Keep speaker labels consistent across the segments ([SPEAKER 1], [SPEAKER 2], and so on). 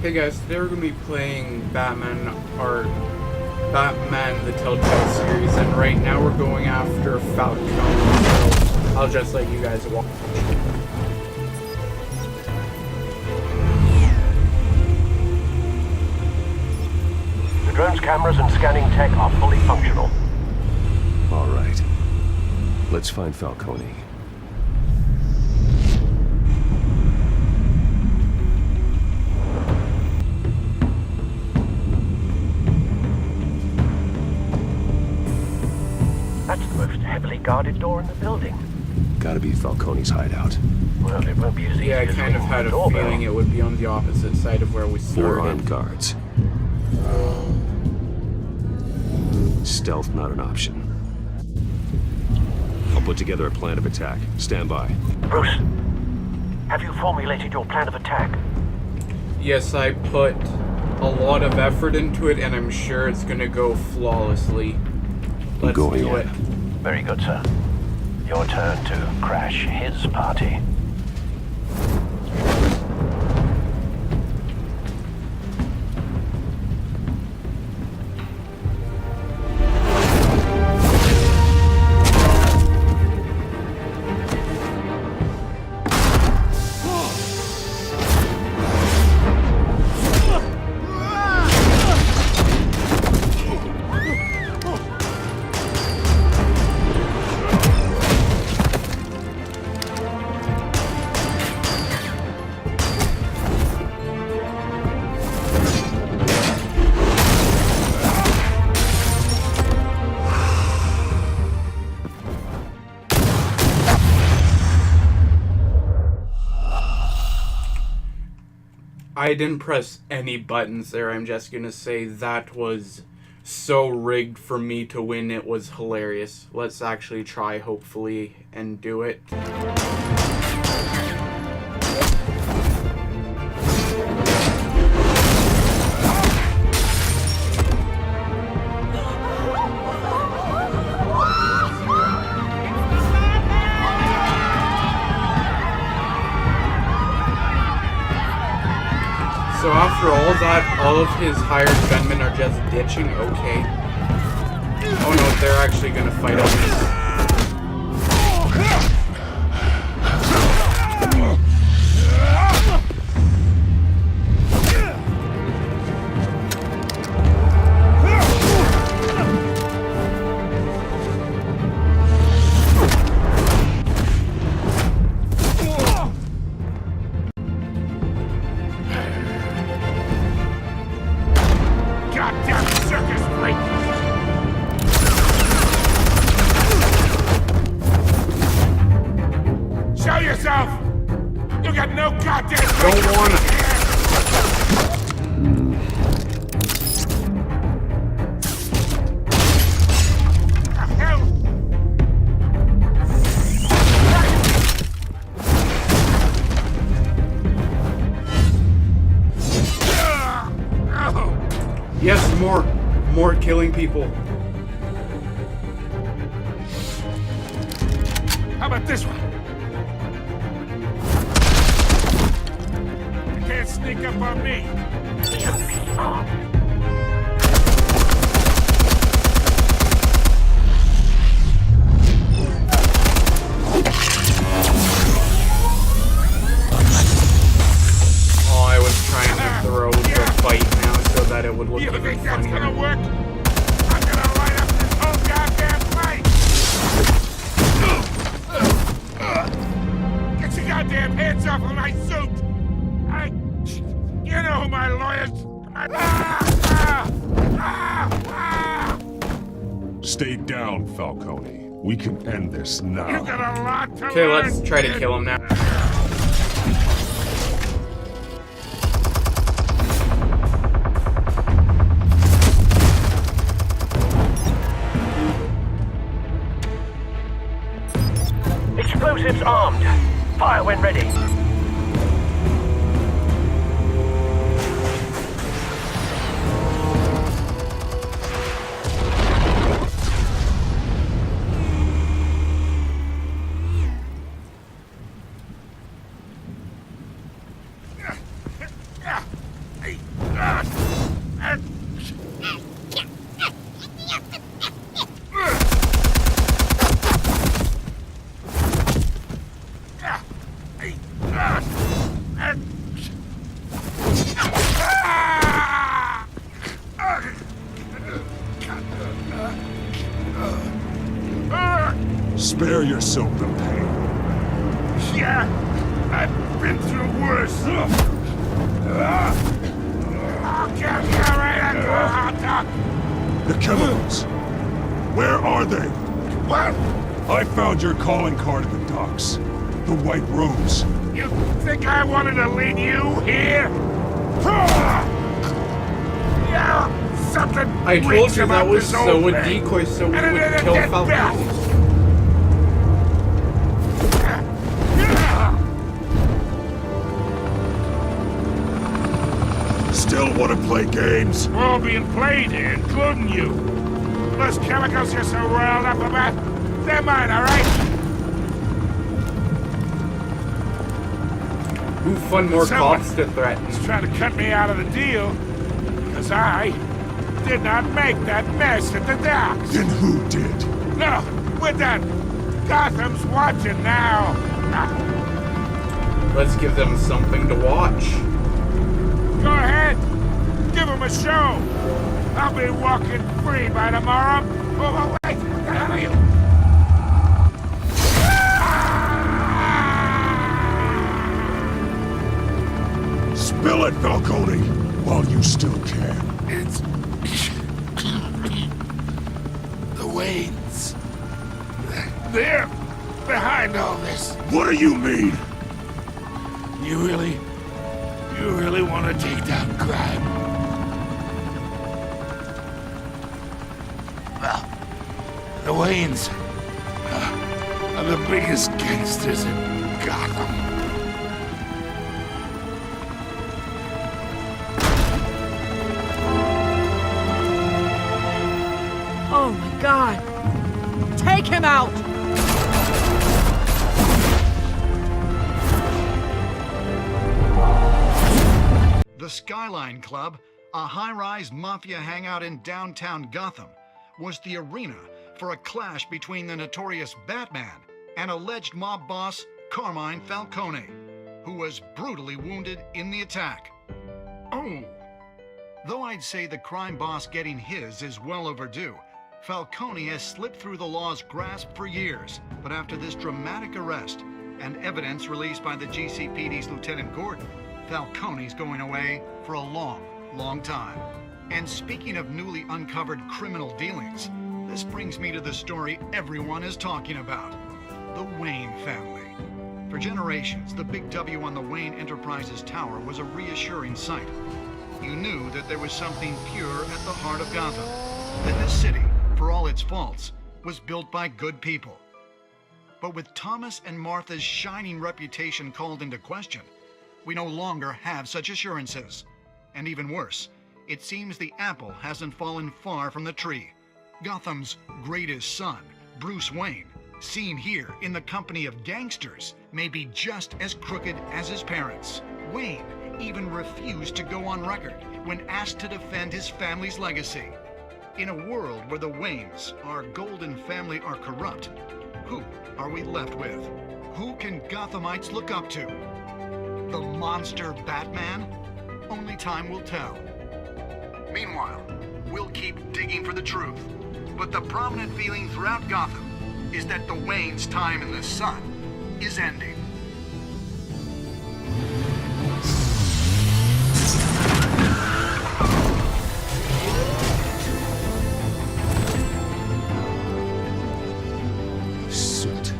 [SPEAKER 1] Hey guys, today we're going to be playing Batman the Telltale series, and right now we're going after FALCONE, so I'll just let you guys watch.
[SPEAKER 2] The drone's cameras and scanning tech are fully functional.
[SPEAKER 3] All right. Let's find FALCONE.
[SPEAKER 2] That's the most heavily guarded door in the building.
[SPEAKER 3] Gotta be FALCONE's hideout.
[SPEAKER 2] Well, it won't be as easy
[SPEAKER 1] Yeah, I
[SPEAKER 2] as
[SPEAKER 1] kind of
[SPEAKER 2] ringing
[SPEAKER 1] had
[SPEAKER 2] the
[SPEAKER 1] a
[SPEAKER 2] doorbell.
[SPEAKER 1] feeling it would be on the opposite side of where we
[SPEAKER 3] 4
[SPEAKER 1] started.
[SPEAKER 3] armed guards. Stealth not an option. I'll put together a plan of attack. Stand by.
[SPEAKER 2] Bruce, have you formulated your plan of attack?
[SPEAKER 1] Yes, I put a lot of effort into it, and I'm sure it's going to go flawlessly. Let's
[SPEAKER 3] Going
[SPEAKER 1] do
[SPEAKER 3] in.
[SPEAKER 1] it.
[SPEAKER 2] Very good, sir. Your turn to crash his party.
[SPEAKER 1] I didn't press any buttons there. I'm just gonna say that was so rigged for me to win. It was hilarious. Let's actually try, hopefully, and do it. So after all that, all of his hired gunmen are just ditching? Okay. Oh no, they're actually gonna fight on this.
[SPEAKER 4] Goddamn circus freak! Show yourself! You got no goddamn
[SPEAKER 1] Don't wanna.
[SPEAKER 4] hell!
[SPEAKER 1] Yes, more killing people.
[SPEAKER 4] How about this one? You can't sneak up on me.
[SPEAKER 1] Oh, I was trying to throw the fight now so that it would look
[SPEAKER 4] You
[SPEAKER 1] even
[SPEAKER 4] think that's
[SPEAKER 1] funnier.
[SPEAKER 4] gonna work? I'm gonna light up this whole goddamn place! Get your goddamn hands off of my suit! You know who my lawyers...
[SPEAKER 5] Stay down, FALCONE. We can end this now.
[SPEAKER 4] You got a lot to
[SPEAKER 1] Okay,
[SPEAKER 4] learn,
[SPEAKER 1] let's try to
[SPEAKER 4] kid.
[SPEAKER 1] kill him now.
[SPEAKER 2] Explosives armed. Fire when ready.
[SPEAKER 5] Spare yourself the pain.
[SPEAKER 4] Yeah, I've been through worse. I'll kill you right after a hot dog.
[SPEAKER 5] The chemicals. Where are they?
[SPEAKER 4] What?
[SPEAKER 5] I found your calling card at the docks. The White Rose.
[SPEAKER 4] You think I wanted to lead you here? Yeah, something
[SPEAKER 1] I told
[SPEAKER 4] reeks
[SPEAKER 1] you that
[SPEAKER 4] about
[SPEAKER 1] was
[SPEAKER 4] this
[SPEAKER 1] so
[SPEAKER 4] old
[SPEAKER 1] a
[SPEAKER 4] thing.
[SPEAKER 1] decoy so we
[SPEAKER 4] And
[SPEAKER 1] would
[SPEAKER 4] it
[SPEAKER 1] kill
[SPEAKER 4] did
[SPEAKER 1] Falcone.
[SPEAKER 5] Still want to play games?
[SPEAKER 4] We're all being played here, including you. Those chemicals you're so riled up about, they're mine, all right?
[SPEAKER 1] Who fund more
[SPEAKER 4] Someone
[SPEAKER 1] cops to threaten?
[SPEAKER 4] is trying to cut me out of the deal, because I did not make that mess at the docks.
[SPEAKER 5] Then who did?
[SPEAKER 4] No, we're done. Gotham's watching now.
[SPEAKER 1] Let's give them something to watch.
[SPEAKER 4] Go ahead. Give them a show. I'll be walking free by tomorrow. Oh, wait. The hell are you?
[SPEAKER 5] Spill it, Falcone, while you still can.
[SPEAKER 4] It's... the Waynes. They're behind all this.
[SPEAKER 5] What do you mean?
[SPEAKER 4] You really want to take down crime? Well, the Waynes are the biggest gangsters in Gotham.
[SPEAKER 6] Oh my God! Take him out!
[SPEAKER 7] The Skyline Club, a high-rise mafia hangout in downtown Gotham, was the arena for a clash between the notorious Batman and alleged mob boss Carmine Falcone, who was brutally wounded in the attack. Oh! Though I'd say the crime boss getting his is well overdue, Falcone has slipped through the law's grasp for years, but after this dramatic arrest and evidence released by the GCPD's Lieutenant Gordon, Falcone's going away for a long, long time. And speaking of newly uncovered criminal dealings, this brings me to the story everyone is talking about, the Wayne family. For generations, the big W on the Wayne Enterprises Tower was a reassuring sight. You knew that there was something pure at the heart of Gotham, that this city, for all its faults, was built by good people. But with Thomas and Martha's shining reputation called into question, we no longer have such assurances. And even worse, it seems the apple hasn't fallen far from the tree. Gotham's greatest son, Bruce Wayne, seen here in the company of gangsters, may be just as crooked as his parents. Wayne even refused to go on record when asked to defend his family's legacy. In a world where the Waynes, our golden family, are corrupt, who are we left with? Who can Gothamites look up to? The monster Batman? Only time will tell. Meanwhile, we'll keep digging for the truth. But the prominent feeling throughout Gotham is that the Waynes' time in the sun is ending.
[SPEAKER 3] Suit.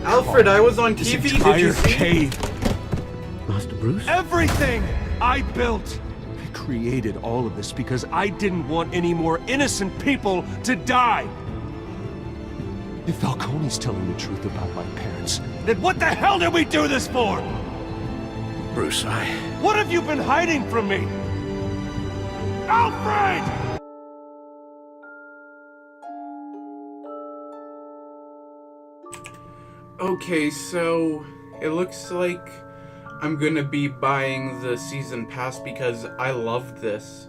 [SPEAKER 1] Alfred, I was on
[SPEAKER 8] This
[SPEAKER 1] TV. Did
[SPEAKER 8] entire
[SPEAKER 1] you see?
[SPEAKER 8] cave.
[SPEAKER 9] Master Bruce?
[SPEAKER 8] Everything I built. I created all of this because I didn't want any more innocent people to die. If Falcone's telling the truth about my parents, then what the hell did we do this for?
[SPEAKER 9] Bruce,
[SPEAKER 8] What have you been hiding from me? Alfred!
[SPEAKER 1] Okay, so it looks like I'm gonna be buying the season pass because I loved this.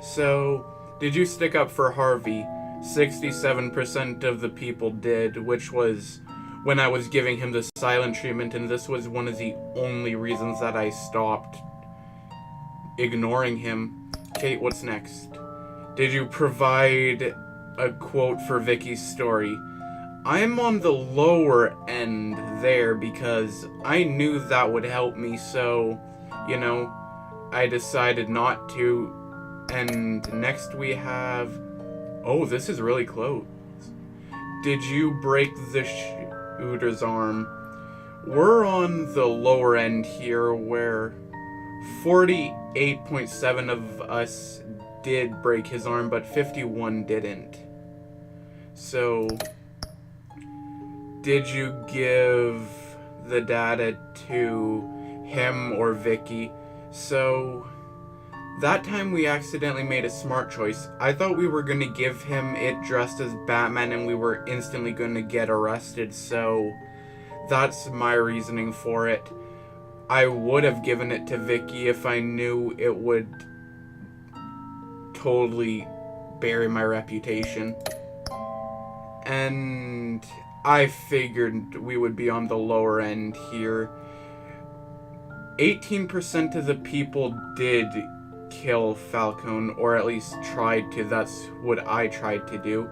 [SPEAKER 1] So, did you stick up for Harvey? 67% of the people did, which was when I was giving him the silent treatment, and this was one of the only reasons that I stopped ignoring him. Kate, what's next? Did you provide a quote for Vicky's story. I'm on the lower end there because I knew that would help me, so, you know, I decided not to. And next we have... Oh, this is really close. Did you break the shooter's arm? We're on the lower end here, where 48.7 of us did break his arm, but 51 didn't. So, did you give the data to him or Vicky? So, that time we accidentally made a smart choice. I thought we were going to give him it dressed as Batman and we were instantly going to get arrested, so that's my reasoning for it. I would have given it to Vicky if I knew it would totally bury my reputation. And I figured we would be on the lower end here. 18% of the people did kill Falcone, or at least tried to. That's what I tried to do.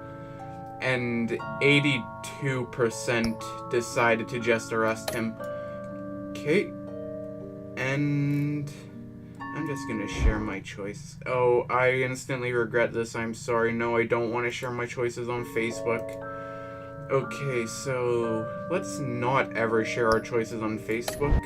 [SPEAKER 1] And 82% decided to just arrest him. Okay. And I'm just gonna share my choice. Oh, I instantly regret this. I'm sorry. No, I don't want to share my choices on Facebook. Okay, so let's not ever share our choices on Facebook.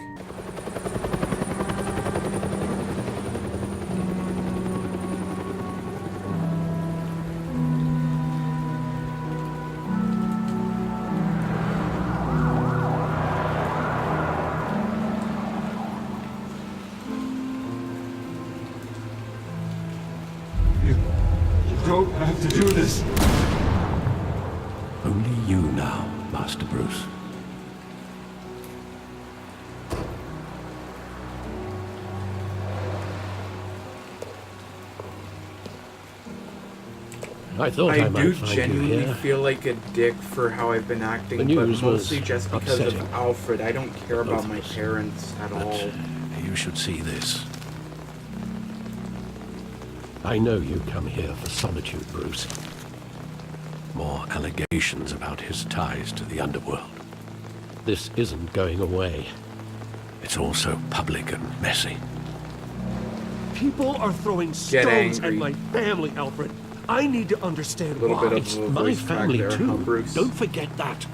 [SPEAKER 8] Don't have to do this.
[SPEAKER 9] Only you now, Master Bruce. I thought I might
[SPEAKER 1] do
[SPEAKER 9] find you
[SPEAKER 1] genuinely
[SPEAKER 9] here.
[SPEAKER 1] feel like a dick for how I've been acting,
[SPEAKER 9] The
[SPEAKER 1] but
[SPEAKER 9] news
[SPEAKER 1] mostly
[SPEAKER 9] was
[SPEAKER 1] just because
[SPEAKER 9] upsetting.
[SPEAKER 1] of Alfred. I don't care
[SPEAKER 9] Both
[SPEAKER 1] about
[SPEAKER 9] of
[SPEAKER 1] my
[SPEAKER 9] us.
[SPEAKER 1] parents at all.
[SPEAKER 9] But you should see this. I know you come here for solitude, Bruce. More allegations about his ties to the underworld. This isn't going away. It's also public and messy.
[SPEAKER 8] People are throwing
[SPEAKER 1] Get
[SPEAKER 8] stones
[SPEAKER 1] angry.
[SPEAKER 8] at my family, Alfred. I need to understand
[SPEAKER 1] Little
[SPEAKER 8] why.
[SPEAKER 1] bit of
[SPEAKER 9] It's
[SPEAKER 1] a
[SPEAKER 9] my
[SPEAKER 1] voice crack
[SPEAKER 9] family
[SPEAKER 1] there, huh,
[SPEAKER 9] too.
[SPEAKER 1] Bruce?
[SPEAKER 9] Don't forget that.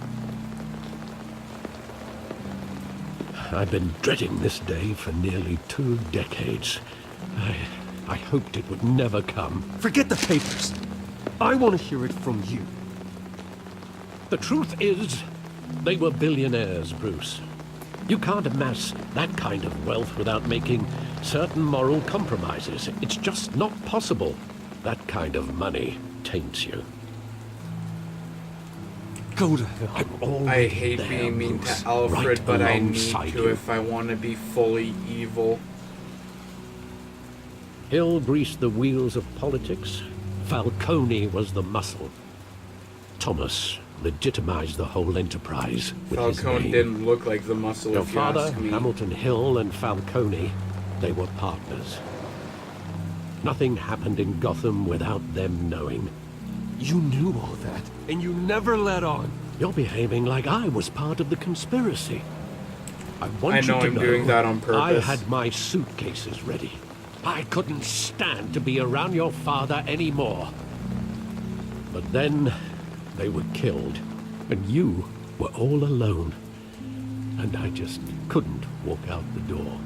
[SPEAKER 9] I've been dreading this day for nearly 2 decades. I hoped it would never come.
[SPEAKER 8] Forget the papers. I want to hear it from you.
[SPEAKER 9] The truth is, they were billionaires, Bruce. You can't amass that kind of wealth without making certain moral compromises. It's just not possible. That kind of money taints you.
[SPEAKER 8] Go to hell.
[SPEAKER 9] I'm
[SPEAKER 1] I
[SPEAKER 9] already
[SPEAKER 1] hate
[SPEAKER 9] there,
[SPEAKER 1] being mean
[SPEAKER 9] Bruce,
[SPEAKER 1] to Alfred,
[SPEAKER 9] right
[SPEAKER 1] but I need
[SPEAKER 9] alongside
[SPEAKER 1] to
[SPEAKER 9] you.
[SPEAKER 1] if I want to be fully evil.
[SPEAKER 9] Hill greased the wheels of politics. Falcone was the muscle. Thomas legitimized the whole enterprise with his
[SPEAKER 1] Falcone
[SPEAKER 9] name.
[SPEAKER 1] didn't look like the muscle,
[SPEAKER 9] Your
[SPEAKER 1] if you
[SPEAKER 9] father,
[SPEAKER 1] ask me.
[SPEAKER 9] Hamilton Hill, and Falcone, they were partners. Nothing happened in Gotham without them knowing.
[SPEAKER 8] You knew all that, and you never let on.
[SPEAKER 9] You're behaving like I was part of the conspiracy. I want
[SPEAKER 1] I
[SPEAKER 9] you
[SPEAKER 1] know
[SPEAKER 9] to
[SPEAKER 1] I'm
[SPEAKER 9] know
[SPEAKER 1] doing that on
[SPEAKER 9] I
[SPEAKER 1] purpose.
[SPEAKER 9] had my suitcases ready. I couldn't stand to be around your father anymore. But then they were killed, and you were all alone. And I just couldn't walk out the door.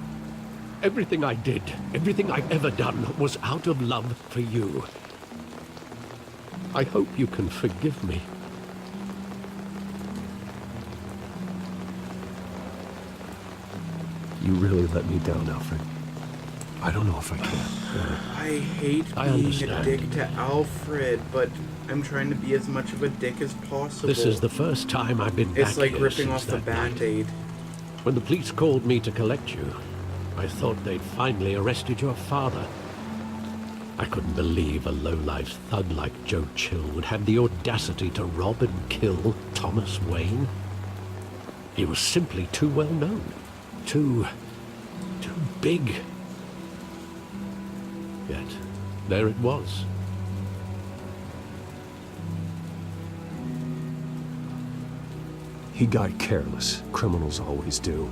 [SPEAKER 9] Everything I did, everything I've ever done, was out of love for you. I hope you can forgive me.
[SPEAKER 8] You really let me down, Alfred. I don't know if I can.
[SPEAKER 1] I hate
[SPEAKER 9] I
[SPEAKER 1] being a
[SPEAKER 9] understand.
[SPEAKER 1] dick to Alfred, but I'm trying to be as much of a dick as possible.
[SPEAKER 9] This is the first time I've been back
[SPEAKER 1] It's like
[SPEAKER 9] here
[SPEAKER 1] ripping
[SPEAKER 9] since
[SPEAKER 1] off the
[SPEAKER 9] that night.
[SPEAKER 1] Band-Aid.
[SPEAKER 9] When the police called me to collect you, I thought they'd finally arrested your father. I couldn't believe a low-life thug like Joe Chill would have the audacity to rob and kill Thomas Wayne. He was simply too well known. Too big. Yet, there it was.
[SPEAKER 3] He got careless. Criminals always do.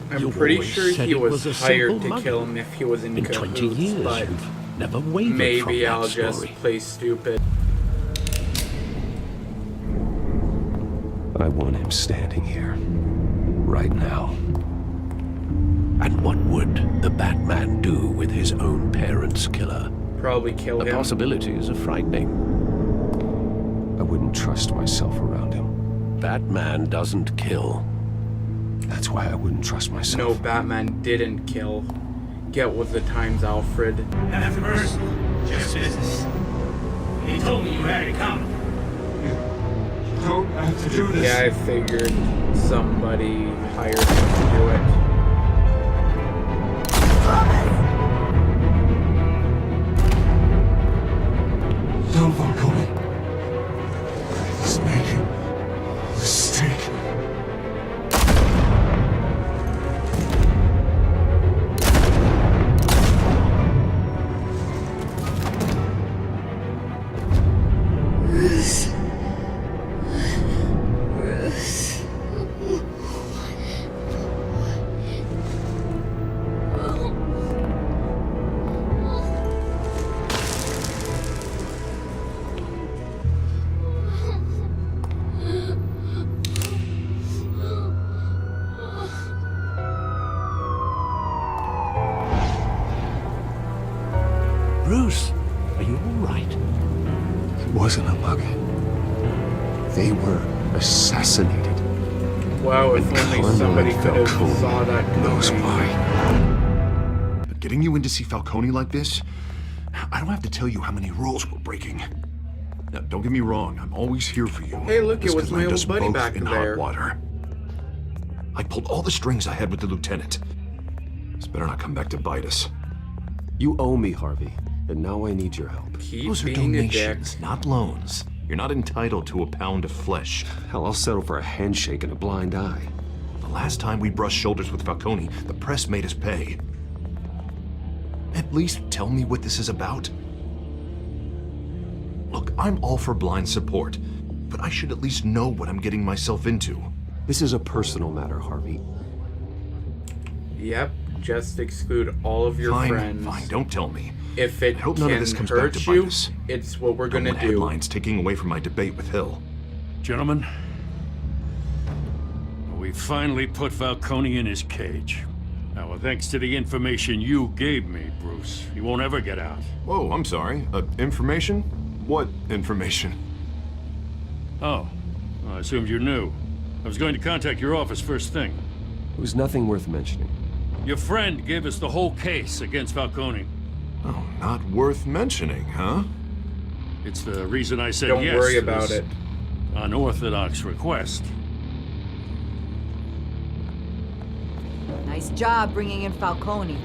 [SPEAKER 1] I'm
[SPEAKER 9] You
[SPEAKER 1] pretty
[SPEAKER 9] always
[SPEAKER 1] sure
[SPEAKER 9] said
[SPEAKER 1] he
[SPEAKER 9] it
[SPEAKER 1] was
[SPEAKER 9] was a
[SPEAKER 1] hired
[SPEAKER 9] simple
[SPEAKER 1] to
[SPEAKER 9] mugger.
[SPEAKER 1] kill him if he was in
[SPEAKER 9] In
[SPEAKER 1] cahoots,
[SPEAKER 9] 20 years,
[SPEAKER 1] but
[SPEAKER 9] you've never wavered from
[SPEAKER 1] maybe
[SPEAKER 9] that
[SPEAKER 1] I'll
[SPEAKER 9] story.
[SPEAKER 1] just play stupid.
[SPEAKER 3] I want him standing here. Right now.
[SPEAKER 9] And what would the Batman do with his own parents' killer?
[SPEAKER 1] Probably kill
[SPEAKER 9] The
[SPEAKER 1] him.
[SPEAKER 9] possibilities are frightening.
[SPEAKER 3] I wouldn't trust myself around him.
[SPEAKER 9] Batman doesn't kill.
[SPEAKER 3] That's why I wouldn't trust
[SPEAKER 1] No,
[SPEAKER 3] myself.
[SPEAKER 1] Batman didn't kill. Get with the times, Alfred.
[SPEAKER 10] Have mercy. Just business. He told me you had it coming.
[SPEAKER 5] You don't have to do this.
[SPEAKER 1] Yeah, I figured somebody hired him to do it.
[SPEAKER 5] No, Falcone. He's making a mistake.
[SPEAKER 9] Bruce, are you all right?
[SPEAKER 3] It wasn't a mugger. They were assassinated.
[SPEAKER 1] Wow, if
[SPEAKER 3] And
[SPEAKER 1] only
[SPEAKER 3] Conrad
[SPEAKER 1] somebody could have
[SPEAKER 3] Falcone
[SPEAKER 1] saw that
[SPEAKER 3] knows
[SPEAKER 1] coming.
[SPEAKER 11] Why? But getting you in to see Falcone like this, I don't have to tell you how many rules we're breaking. Now, don't get me wrong, I'm always here for you.
[SPEAKER 1] Hey, look, it
[SPEAKER 11] This
[SPEAKER 1] was
[SPEAKER 11] could
[SPEAKER 1] my
[SPEAKER 11] land
[SPEAKER 1] old
[SPEAKER 11] us
[SPEAKER 1] buddy
[SPEAKER 11] both
[SPEAKER 1] back
[SPEAKER 11] in
[SPEAKER 1] there.
[SPEAKER 11] hot water. I pulled all the strings I had with the lieutenant. This better not come back to bite us.
[SPEAKER 3] You owe me, Harvey, and now I need your help.
[SPEAKER 1] Keep
[SPEAKER 11] Those are
[SPEAKER 1] being a dick.
[SPEAKER 11] donations, not loans. You're not entitled to a pound of flesh.
[SPEAKER 3] Hell, I'll settle for a handshake and a blind eye.
[SPEAKER 11] The last time we brushed shoulders with Falcone, the press made us pay. At least tell me what this is about. Look, I'm all for blind support, but I should at least know what I'm getting myself into.
[SPEAKER 3] This is a personal matter, Harvey.
[SPEAKER 1] Yep, just exclude all of your
[SPEAKER 11] Fine,
[SPEAKER 1] friends.
[SPEAKER 11] fine, don't tell me.
[SPEAKER 1] If it
[SPEAKER 11] I hope
[SPEAKER 1] can
[SPEAKER 11] none of this comes back
[SPEAKER 1] hurt
[SPEAKER 11] to bite
[SPEAKER 1] you,
[SPEAKER 11] us.
[SPEAKER 1] it's what we're
[SPEAKER 11] Don't
[SPEAKER 1] gonna
[SPEAKER 11] want
[SPEAKER 1] do.
[SPEAKER 11] headlines taking away from my debate with Hill.
[SPEAKER 4] Gentlemen, we finally put Falcone in his cage. Now, well, thanks to the information you gave me, Bruce, he won't ever get out.
[SPEAKER 11] Whoa, I'm sorry. Information? What information?
[SPEAKER 4] Oh, well, I assumed you knew. I was going to contact your office first thing.
[SPEAKER 3] It was nothing worth mentioning.
[SPEAKER 4] Your friend gave us the whole case against Falcone.
[SPEAKER 11] Oh, not worth mentioning, huh?
[SPEAKER 4] It's the reason I said
[SPEAKER 1] Don't
[SPEAKER 4] yes
[SPEAKER 1] worry
[SPEAKER 4] to
[SPEAKER 1] about
[SPEAKER 4] this
[SPEAKER 1] it.
[SPEAKER 4] unorthodox request.
[SPEAKER 6] Nice job bringing in Falcone.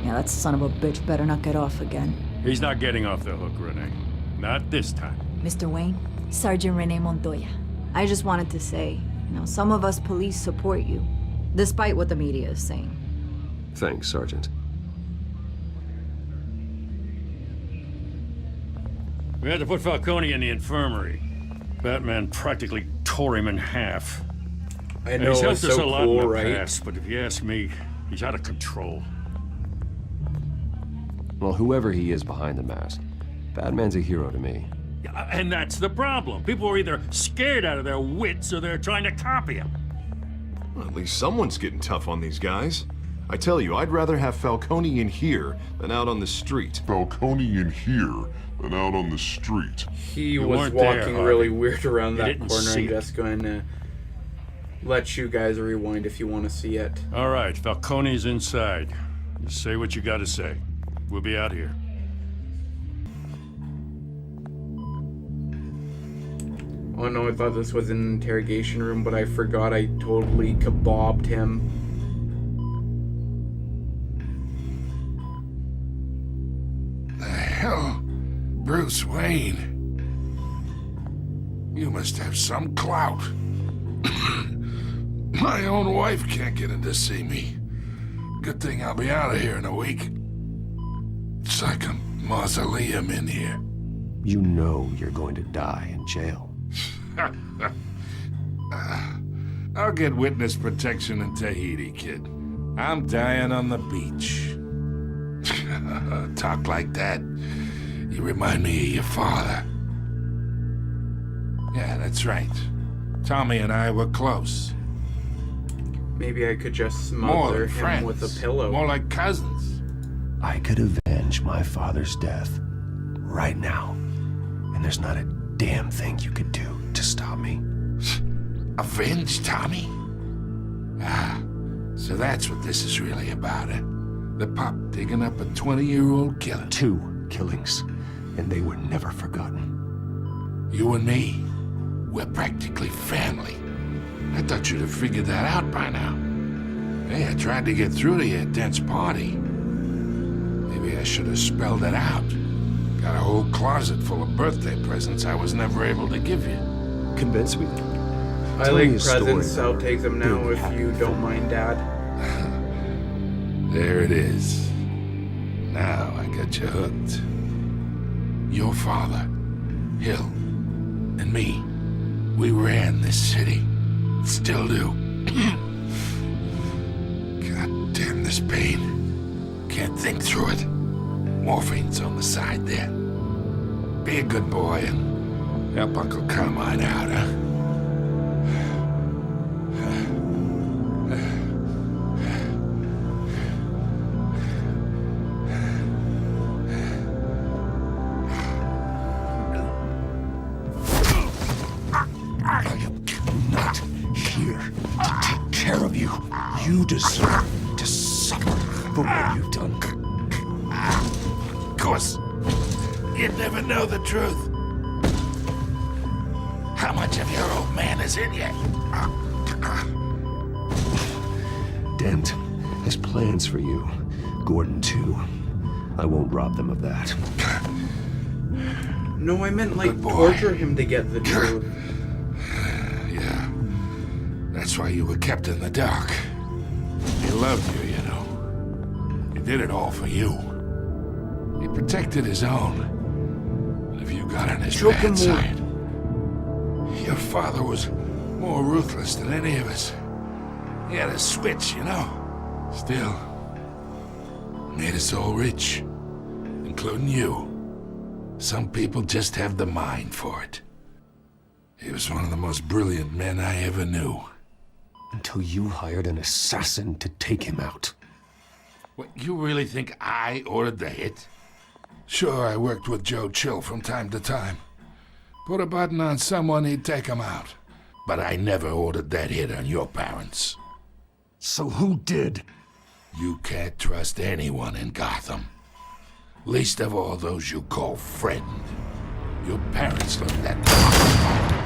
[SPEAKER 6] Yeah, that son of a bitch better not get off again.
[SPEAKER 4] He's not getting off the hook, Renee. Not this time.
[SPEAKER 6] Mr. Wayne, Sergeant Rene Montoya. I just wanted to say, some of us police support you, despite what the media is saying.
[SPEAKER 3] Thanks, Sergeant.
[SPEAKER 4] We had to put Falcone in the infirmary. Batman practically tore him in half.
[SPEAKER 1] I know,
[SPEAKER 4] He's
[SPEAKER 1] it's
[SPEAKER 4] helped us
[SPEAKER 1] so
[SPEAKER 4] a lot in
[SPEAKER 1] cool,
[SPEAKER 4] the
[SPEAKER 1] right?
[SPEAKER 4] past, but if you ask me, he's out of control.
[SPEAKER 3] Well, whoever he is behind the mask, Batman's a hero to me.
[SPEAKER 4] Yeah, and that's the problem. People are either scared out of their wits or they're trying to copy him.
[SPEAKER 11] Well, at least someone's getting tough on these guys. I tell you, I'd rather have Falcone in here than out on the street.
[SPEAKER 5] Falcone in here than out on the street.
[SPEAKER 1] He
[SPEAKER 4] You
[SPEAKER 1] was
[SPEAKER 4] weren't there,
[SPEAKER 1] walking
[SPEAKER 4] Harvey.
[SPEAKER 1] really weird around
[SPEAKER 4] You
[SPEAKER 1] that
[SPEAKER 4] didn't
[SPEAKER 1] corner.
[SPEAKER 4] see
[SPEAKER 1] I'm
[SPEAKER 4] it.
[SPEAKER 1] just going to let you guys rewind if you want to see it.
[SPEAKER 4] All right, Falcone's inside. You say what you gotta say. We'll be out here.
[SPEAKER 1] Oh no, I thought this was an interrogation room, but I forgot I totally kebabbed him.
[SPEAKER 5] The hell? Bruce Wayne? You must have some clout. My own wife can't get in to see me. Good thing I'll be out of here in a week. It's like a mausoleum in here.
[SPEAKER 3] You know you're going to die in jail.
[SPEAKER 5] I'll get witness protection in Tahiti, kid. I'm dying on the beach. Talk like that. You remind me of your father. Yeah, that's right. Tommy and I were close.
[SPEAKER 1] Maybe I could just
[SPEAKER 5] More
[SPEAKER 1] smother
[SPEAKER 5] than
[SPEAKER 1] him
[SPEAKER 5] friends.
[SPEAKER 1] with a pillow.
[SPEAKER 5] More like cousins.
[SPEAKER 8] I could avenge my father's death right now. And there's not a damn thing you could do to stop me.
[SPEAKER 5] Avenge Tommy? Ah, so that's what this is really about, eh? The pup digging up a 20-year-old killer.
[SPEAKER 8] 2 killings, and they were never forgotten.
[SPEAKER 5] You and me, we're practically family. I thought you'd have figured that out by now. Hey, I tried to get through to your dense party. Maybe I should have spelled it out. Got a whole closet full of birthday presents I was never able to give you.
[SPEAKER 8] Convince me.
[SPEAKER 1] I
[SPEAKER 8] Tell me
[SPEAKER 1] like
[SPEAKER 8] a story
[SPEAKER 1] presents, so I'll
[SPEAKER 8] about
[SPEAKER 1] take them now
[SPEAKER 8] being
[SPEAKER 1] if
[SPEAKER 8] happy
[SPEAKER 1] you
[SPEAKER 8] with
[SPEAKER 1] don't
[SPEAKER 8] them.
[SPEAKER 1] mind, Dad.
[SPEAKER 5] There it is. Now I got you hooked. Your father, Hill, and me, we ran this city. Still do. God damn this pain. Can't think through it. Morphine's on the side there. Be a good boy and help Uncle Carmine out, huh?
[SPEAKER 8] You deserve to suffer for what you've done.
[SPEAKER 5] Of course, you'd never know the truth. How much of your old man is in you?
[SPEAKER 8] Dent has plans for you. Gordon, too. I won't rob them of that.
[SPEAKER 1] No, I meant like
[SPEAKER 5] Good boy.
[SPEAKER 1] torture him to get the truth.
[SPEAKER 5] Yeah. That's why you were kept in the dark. He loved you, you know. He did it all for you. He protected his own. And if you got on his
[SPEAKER 1] Choke
[SPEAKER 5] bad
[SPEAKER 1] him
[SPEAKER 5] side, your father was more ruthless than any of us. He had a switch, you know. Still, made us all rich, including you. Some people just have the mind for it. He was one of the most brilliant men I ever knew.
[SPEAKER 8] Until you hired an assassin to take him out.
[SPEAKER 5] What, you really think I ordered the hit? Sure, I worked with Joe Chill from time to time. Put a button on someone, he'd take him out. But I never ordered that hit on your parents.
[SPEAKER 8] So who did?
[SPEAKER 5] You can't trust anyone in Gotham. Least of all those you call friend. Your parents learned that.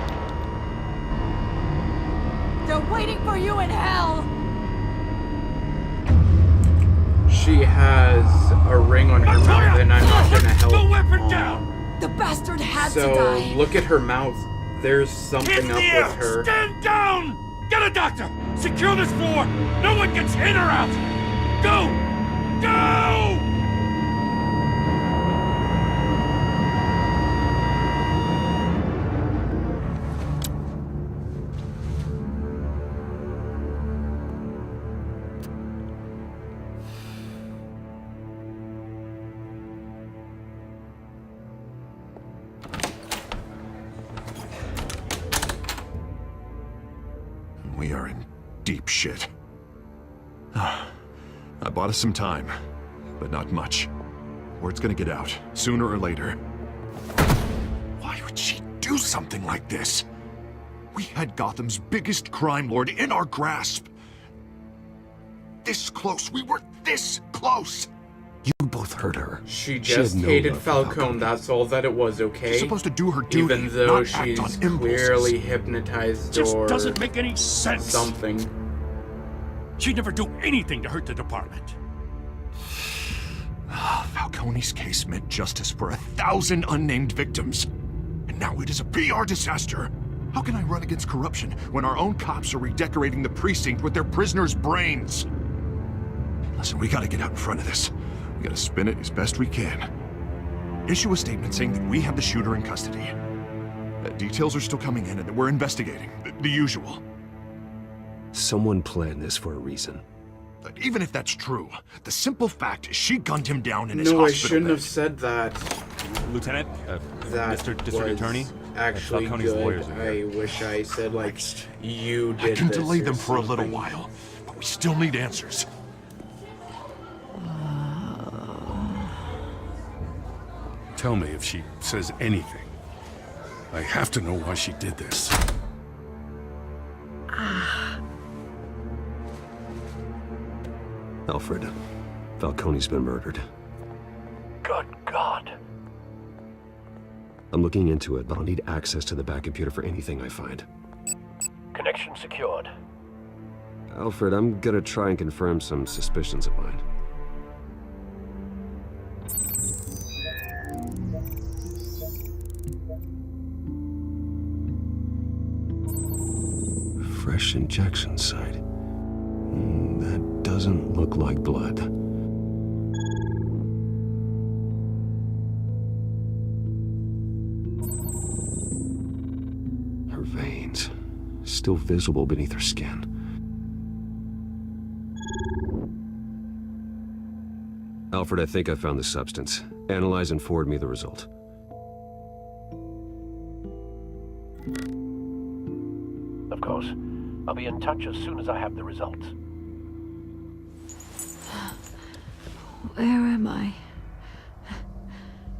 [SPEAKER 6] They're waiting for you in hell!
[SPEAKER 1] She has a ring on her mouth, and I'm not gonna help.
[SPEAKER 10] The weapon down!
[SPEAKER 6] The bastard had to
[SPEAKER 1] So,
[SPEAKER 6] die!
[SPEAKER 1] look at her mouth. There's something up with her.
[SPEAKER 10] Stand down! Get a doctor! Secure this floor! No one gets in or out! Go! Go!
[SPEAKER 11] We are in deep shit. I bought us some time, but not much. Word's gonna get out, sooner or later. Why would she do something like this? We had Gotham's biggest crime lord in our grasp. This close, we were this close!
[SPEAKER 8] You both hurt her.
[SPEAKER 1] She just
[SPEAKER 8] had no
[SPEAKER 1] hated
[SPEAKER 8] love for
[SPEAKER 1] Falcone, that's all that it was, okay?
[SPEAKER 11] She's supposed to do her duty,
[SPEAKER 1] Even though
[SPEAKER 11] not act on
[SPEAKER 1] she's
[SPEAKER 11] impulses.
[SPEAKER 1] clearly hypnotized
[SPEAKER 10] Just
[SPEAKER 1] or
[SPEAKER 10] doesn't make any sense.
[SPEAKER 1] something.
[SPEAKER 10] She'd never do anything to hurt the department.
[SPEAKER 11] Falcone's case meant justice for 1,000 unnamed victims. And now it is a PR disaster. How can I run against corruption when our own cops are redecorating the precinct with their prisoners' brains? Listen, we gotta get out in front of this. We gotta spin it as best we can. Issue a statement saying that we have the shooter in custody. That details are still coming in and that we're investigating. The usual.
[SPEAKER 8] Someone planned this for a reason.
[SPEAKER 11] But even if that's true, the simple fact is she gunned him down in his
[SPEAKER 1] No, I
[SPEAKER 11] hospital
[SPEAKER 1] shouldn't
[SPEAKER 11] bed.
[SPEAKER 1] have said that.
[SPEAKER 10] Lieutenant,
[SPEAKER 1] That
[SPEAKER 10] Mr. District
[SPEAKER 1] was
[SPEAKER 10] Attorney,
[SPEAKER 1] actually
[SPEAKER 10] Falcone's
[SPEAKER 1] good.
[SPEAKER 10] lawyers are
[SPEAKER 1] I
[SPEAKER 10] here.
[SPEAKER 1] wish I said, like, you did
[SPEAKER 11] I can
[SPEAKER 1] this
[SPEAKER 11] delay
[SPEAKER 1] or
[SPEAKER 11] them for a little
[SPEAKER 1] something.
[SPEAKER 11] while, but we still need answers.
[SPEAKER 5] Tell me if she says anything. I have to know why she did this.
[SPEAKER 8] Alfred, Falcone's been murdered.
[SPEAKER 2] Good God.
[SPEAKER 8] I'm looking into it, but I'll need access to the back computer for anything I find.
[SPEAKER 2] Connection secured.
[SPEAKER 8] Alfred, I'm gonna try and confirm some suspicions of mine. Fresh injection site. That doesn't look like blood. Her veins, still visible beneath her skin. Alfred, I think I found the substance. Analyze and forward me the result.
[SPEAKER 2] Of course. I'll be in touch as soon as I have the results.
[SPEAKER 6] Where am I?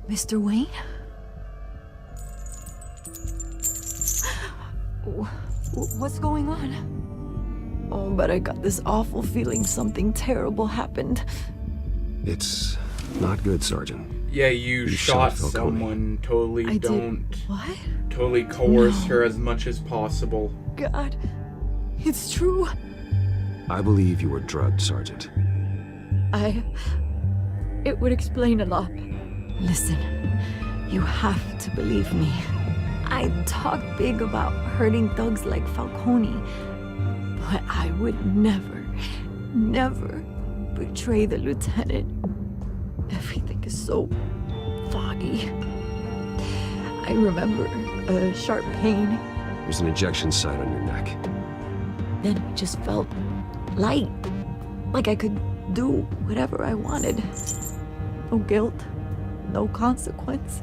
[SPEAKER 6] Mr. Wayne? What's going on? Oh, but I got this awful feeling something terrible happened.
[SPEAKER 8] It's not good, Sergeant.
[SPEAKER 1] Yeah, you
[SPEAKER 8] shot
[SPEAKER 1] shot
[SPEAKER 8] Falcone.
[SPEAKER 1] someone. Totally
[SPEAKER 6] I did-
[SPEAKER 1] don't.
[SPEAKER 6] What?
[SPEAKER 1] Totally coerce
[SPEAKER 6] No.
[SPEAKER 1] her as much as possible.
[SPEAKER 6] God, it's true.
[SPEAKER 8] I believe you were drugged, Sergeant.
[SPEAKER 6] It would explain a lot. Listen, you have to believe me. I talk big about hurting thugs like Falcone, but I would never, never betray the lieutenant. Everything is so foggy. I remember a sharp pain.
[SPEAKER 8] There's an injection site on your neck.
[SPEAKER 6] Then it just felt light, like I could do whatever I wanted. No guilt, no consequence.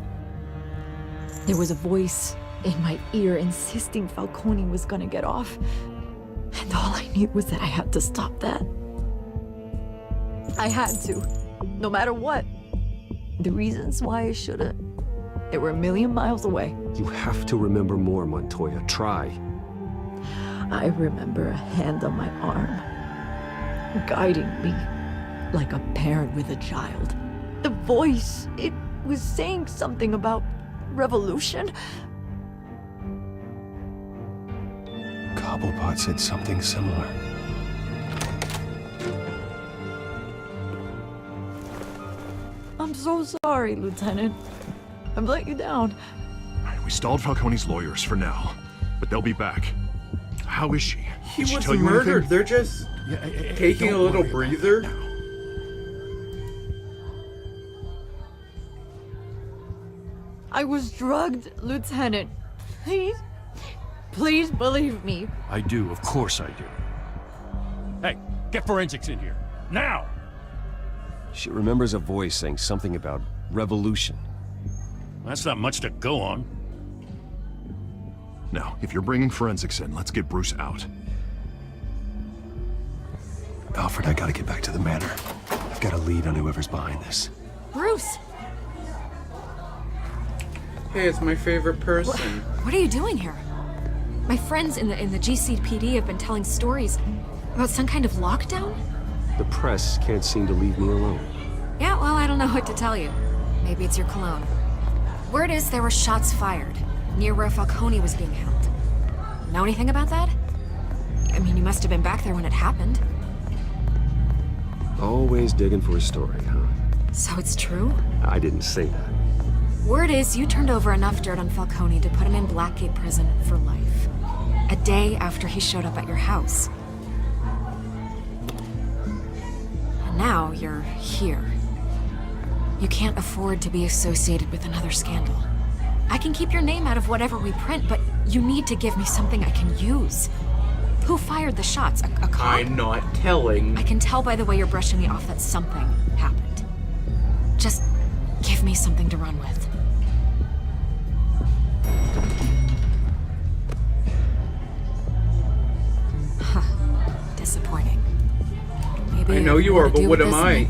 [SPEAKER 6] There was a voice in my ear insisting Falcone was gonna get off. And all I knew was that I had to stop that. I had to, no matter what. The reasons why I shouldn't, they were a million miles away.
[SPEAKER 8] You have to remember more, Montoya. Try.
[SPEAKER 6] I remember a hand on my arm, guiding me like a parent with a child. The voice, it was saying something about revolution.
[SPEAKER 8] Cobblepot said something similar.
[SPEAKER 6] I'm so sorry, Lieutenant. I've let you down.
[SPEAKER 11] We stalled Falcone's lawyers for now, but they'll be back. How is she?
[SPEAKER 1] He
[SPEAKER 11] Did she
[SPEAKER 1] was
[SPEAKER 11] tell you
[SPEAKER 1] murdered.
[SPEAKER 11] anything?
[SPEAKER 1] They're just taking a
[SPEAKER 11] don't
[SPEAKER 1] little
[SPEAKER 11] worry about
[SPEAKER 1] breather.
[SPEAKER 11] that now.
[SPEAKER 6] I was drugged, Lieutenant. Please, please believe me.
[SPEAKER 10] I do, of course I do. Hey, get forensics in here. Now!
[SPEAKER 8] She remembers a voice saying something about revolution.
[SPEAKER 10] That's not much to go on.
[SPEAKER 11] Now, if you're bringing forensics in, let's get Bruce out.
[SPEAKER 8] Alfred, I gotta get back to the manor. I've got a lead on whoever's behind this.
[SPEAKER 6] Bruce,
[SPEAKER 1] Hey, it's my favorite person.
[SPEAKER 12] What are you doing here? My friends in the GCPD have been telling stories about some kind of lockdown?
[SPEAKER 8] The press can't seem to leave me alone.
[SPEAKER 12] Yeah, well, I don't know what to tell you. Maybe it's your cologne. Word is there were shots fired near where Falcone was being held. Know anything about that? I mean, you must have been back there when it happened.
[SPEAKER 8] Always digging for a story, huh?
[SPEAKER 12] So it's true?
[SPEAKER 8] I didn't say that.
[SPEAKER 12] Word is you turned over enough dirt on Falcone to put him in Blackgate Prison for life. A day after he showed up at your house. And now you're here. You can't afford to be associated with another scandal. I can keep your name out of whatever we print, but you need to give me something I can use. Who fired the shots? A cop?
[SPEAKER 1] I'm not telling.
[SPEAKER 12] I can tell by the way you're brushing me off that something happened. Just give me something to run with. Huh. Disappointing. Maybe
[SPEAKER 1] I know you are, but what am I?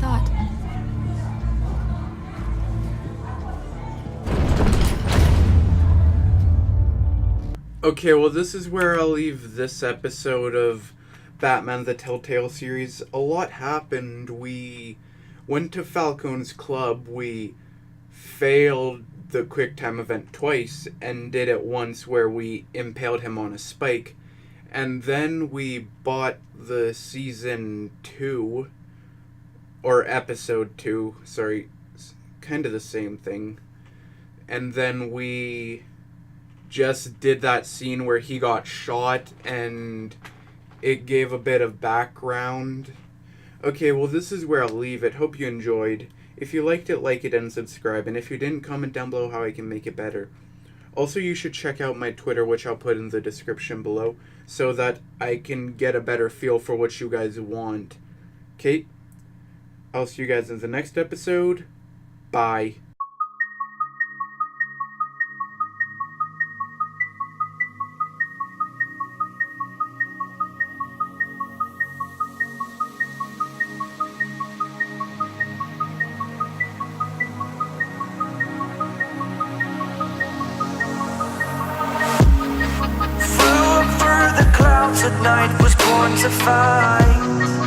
[SPEAKER 1] Okay, well, this is where I'll leave this episode of Batman the Telltale series. A lot happened. We went to Falcone's club. We failed the QuickTime event twice and did it once where we impaled him on a spike. And then we bought the season 2, or episode 2, sorry, kind of the same thing. And then we just did that scene where he got shot, and it gave a bit of background. Okay, well, this is where I'll leave it. Hope you enjoyed. If you liked it, like it and subscribe. And if you didn't, comment down below how I can make it better. Also, you should check out my Twitter, which I'll put in the description below, so that I can get a better feel for what you guys want. Okay? I'll see you guys in the next episode. Bye.
[SPEAKER 13] At night was born to fight.